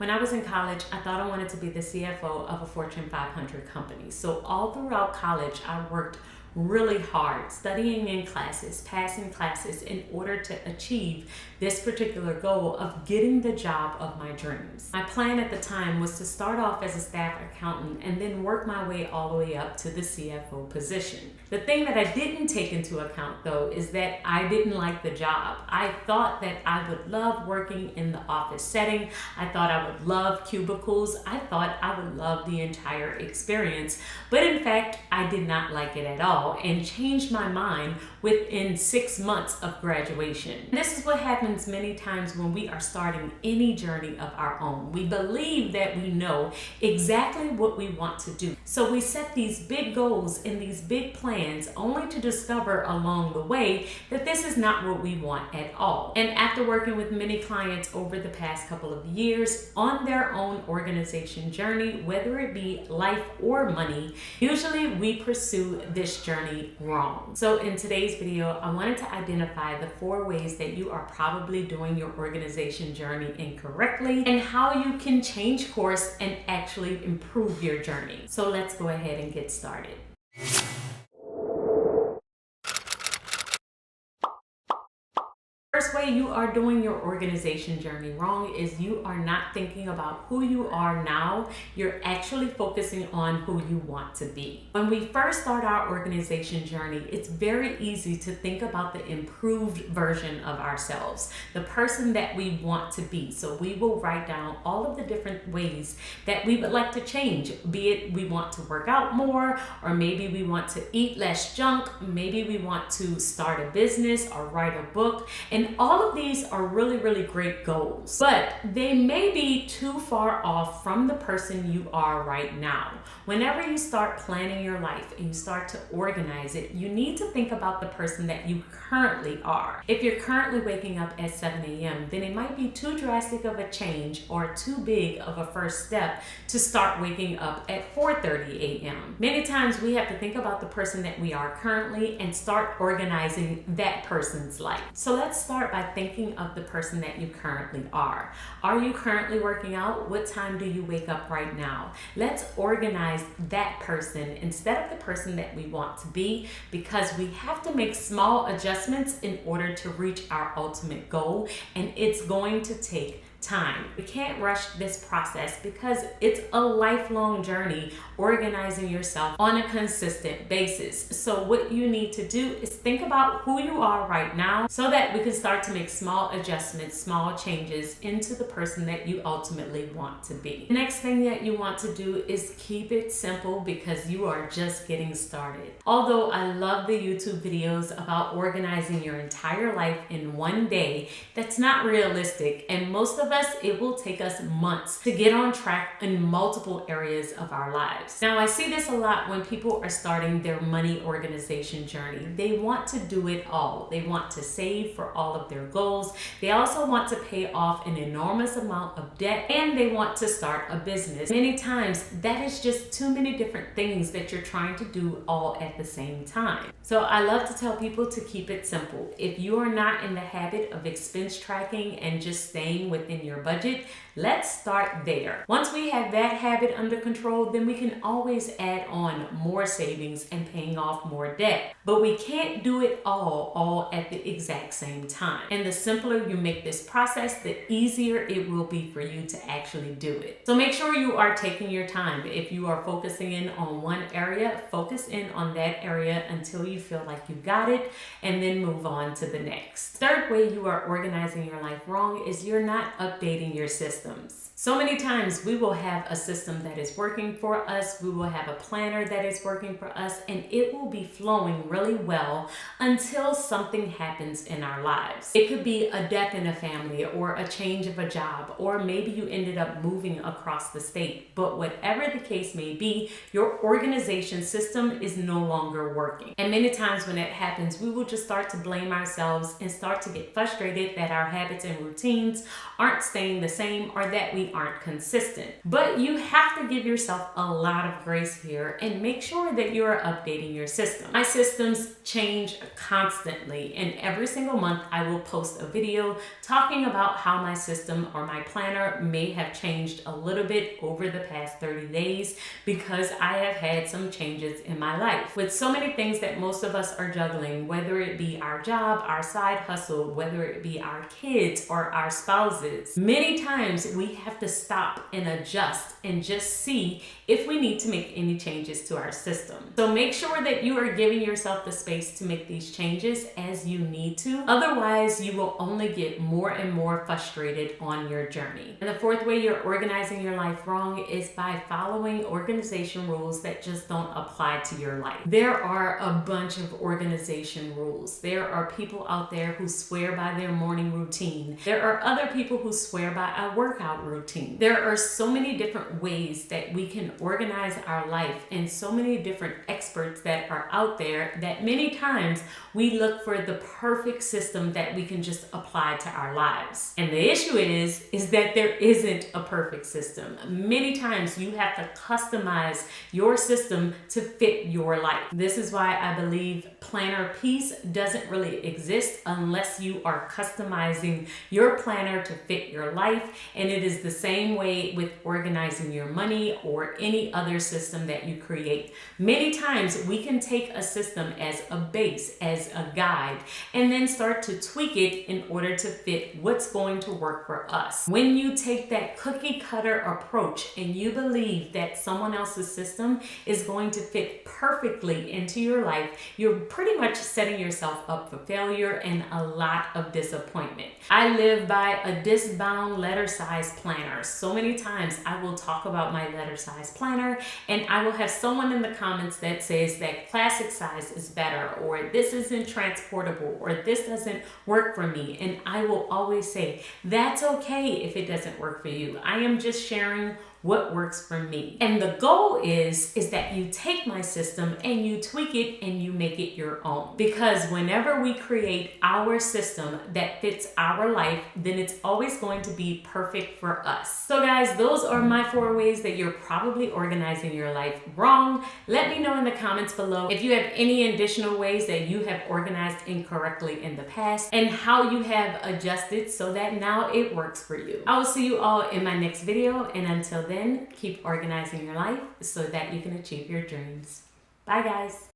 When I was in college, I thought I wanted to be the CFO of a Fortune 500 company. So all throughout college, I worked really hard, studying in classes, passing classes in order to achieve this particular goal of getting the job of my dreams. My plan at the time was to start off as a staff accountant and then work my way all the way up to the CFO position. The thing that I didn't take into account though is that I didn't like the job. I thought that I would love working in the office setting. I thought I would love cubicles. I thought I would love the entire experience. But in fact, I did not like it at all and changed my mind within 6 months of graduation. This is what happens many times when we are starting any journey of our own. We believe that we know exactly what we want to do. So we set these big goals and these big plans only to discover along the way that this is not what we want at all. And after working with many clients over the past couple of years on their own organization journey, whether it be life or money, usually we pursue this journey wrong. So in today's video, I wanted to identify the 4 ways that you are probably doing your organization journey incorrectly and how you can change course and actually improve your journey. So let's go ahead and get started. First way you are doing your organization journey wrong is you are not thinking about who you are now. You're actually focusing on who you want to be. When we first start our organization journey, it's very easy to think about the improved version of ourselves, the person that we want to be. So we will write down all of the different ways that we would like to change, be it we want to work out more, or maybe we want to eat less junk, maybe we want to start a business or write a book. And all of these are really, really great goals, but they may be too far off from the person you are right now. Whenever you start planning your life and you start to organize it, you need to think about the person that you currently are. If you're currently waking up at 7 a.m., then it might be too drastic of a change or too big of a first step to start waking up at 4:30 a.m. Many times we have to think about the person that we are currently and start organizing that person's life. So let's start by thinking of the person that you currently are. Are you currently working out? What time do you wake up right now? Let's organize that person instead of the person that we want to be, because we have to make small adjustments in order to reach our ultimate goal, and it's going to take time. We can't rush this process because it's a lifelong journey organizing yourself on a consistent basis. So what you need to do is think about who you are right now so that we can start to make small adjustments, small changes into the person that you ultimately want to be. The next thing that you want to do is keep it simple because you are just getting started. Although I love the YouTube videos about organizing your entire life in one day, that's not realistic, and most of us, it will take us months to get on track in multiple areas of our lives. Now, I see this a lot when people are starting their money organization journey. They want to do it all. They want to save for all of their goals. They also want to pay off an enormous amount of debt, and they want to start a business. Many times, that is just too many different things that you're trying to do all at the same time. So I love to tell people to keep it simple. If you are not in the habit of expense tracking and just staying within your budget, let's start there. Once we have that habit under control, then we can always add on more savings and paying off more debt. But we can't do it all at the exact same time. And the simpler you make this process, the easier it will be for you to actually do it. So make sure you are taking your time. If you are focusing in on one area, focus in on that area until you feel like you got it, and then move on to the next. Third way you are organizing your life wrong is you're not updating your systems. So many times we will have a system that is working for us, we will have a planner that is working for us, and it will be flowing really well until something happens in our lives. It could be a death in a family or a change of a job, or maybe you ended up moving across the state. But whatever the case may be, your organization system is no longer working. And many times when it happens, we will just start to blame ourselves and start to get frustrated that our habits and routines aren't staying the same, same or that we aren't consistent. But you have to give yourself a lot of grace here and make sure that you are updating your system. My systems change constantly, and every single month I will post a video talking about how my system or my planner may have changed a little bit over the past 30 days because I have had some changes in my life. With so many things that most of us are juggling, whether it be our job, our side hustle, whether it be our kids or our spouses, many times we have to stop and adjust and just see if we need to make any changes to our system. So make sure that you are giving yourself the space to make these changes as you need to. Otherwise, you will only get more and more frustrated on your journey. And the fourth way you're organizing your life wrong is by following organization rules that just don't apply to your life. There are a bunch of organization rules. There are people out there who swear by their morning routine. There are other people who swear by a workout routine. There are so many different ways that we can organize our life and so many different experts that are out there that many times we look for the perfect system that we can just apply to our lives. And the issue is that there isn't a perfect system. Many times you have to customize your system to fit your life. This is why I believe planner peace doesn't really exist unless you are customizing your planner to fit your life. And it is the same way with organizing your money or any other system that you create. Many times we can take a system as a base, as a guide, and then start to tweak it in order to fit what's going to work for us. When you take that cookie cutter approach and you believe that someone else's system is going to fit perfectly into your life, you're pretty much setting yourself up for failure and a lot of disappointment. I live by a disc-bound letter size planner. So many times I will talk about my letter size planner and I will have someone in the comments that says that classic size is better, or this isn't transportable, or this doesn't work for me. And I will always say, that's okay if it doesn't work for you. I am just sharing what works for me. And the goal is that you take my system and you tweak it and you make it your own. Because whenever we create our system that fits our life, then it's always going to be perfect for us. So guys, those are my 4 ways that you're probably organizing your life wrong. Let me know in the comments below if you have any additional ways that you have organized incorrectly in the past and how you have adjusted so that now it works for you. I will see you all in my next video, and until then, keep organizing your life so that you can achieve your dreams. Bye guys.